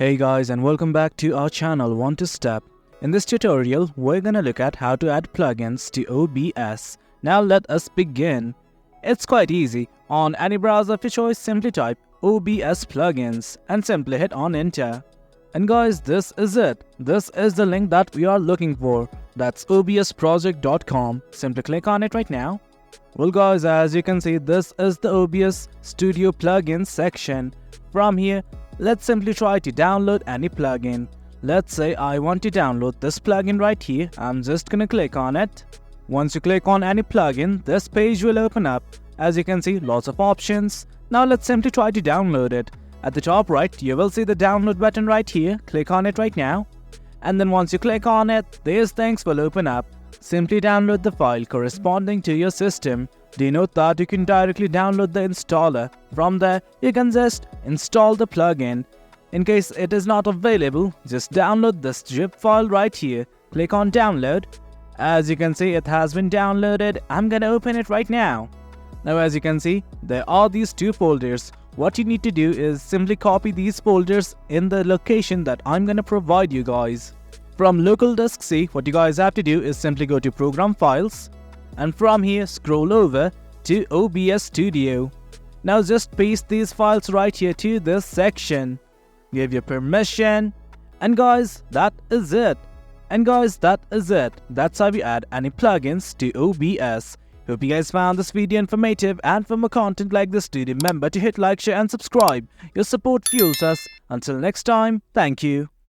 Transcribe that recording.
Hey guys, and welcome back to our channel Want to Step. In this tutorial, we're gonna look at how to add plugins to OBS. Now let us begin. It's quite easy. On any browser of your choice, simply type OBS plugins and simply hit on enter. And guys, this is it. This is the link that we are looking for. That's obsproject.com. Simply click on it right now. Well guys, as you can see, this is the OBS Studio plugins section. From here, let's simply try to download any plugin. Let's say I want to download this plugin right here. I'm just gonna click on it. Once you click on any plugin, this page will open up. As you can see, lots of options. Now let's simply try to download it. At the top right, you will see the download button right here. Click on it right now. And then once you click on it, these things will open up. Simply download the file corresponding to your system. Denote that you can directly download the installer. From there, you can just install the plugin. In case it is not available, just download this zip file right here. Click on download. As you can see, it has been downloaded. I'm gonna open it right now. Now as you can see, there are these two folders. What you need to do is simply copy these folders in the location that I'm gonna provide you guys. From local disk C, what you guys have to do is simply go to program files, and from here scroll over to OBS Studio. Now just paste these files right here to this section. Give your permission, and guys, that is it. That's how we add any plugins to OBS. Hope you guys found this video informative, and for more content like this, do remember to hit like, share and subscribe. Your support fuels us. Until next time, thank you.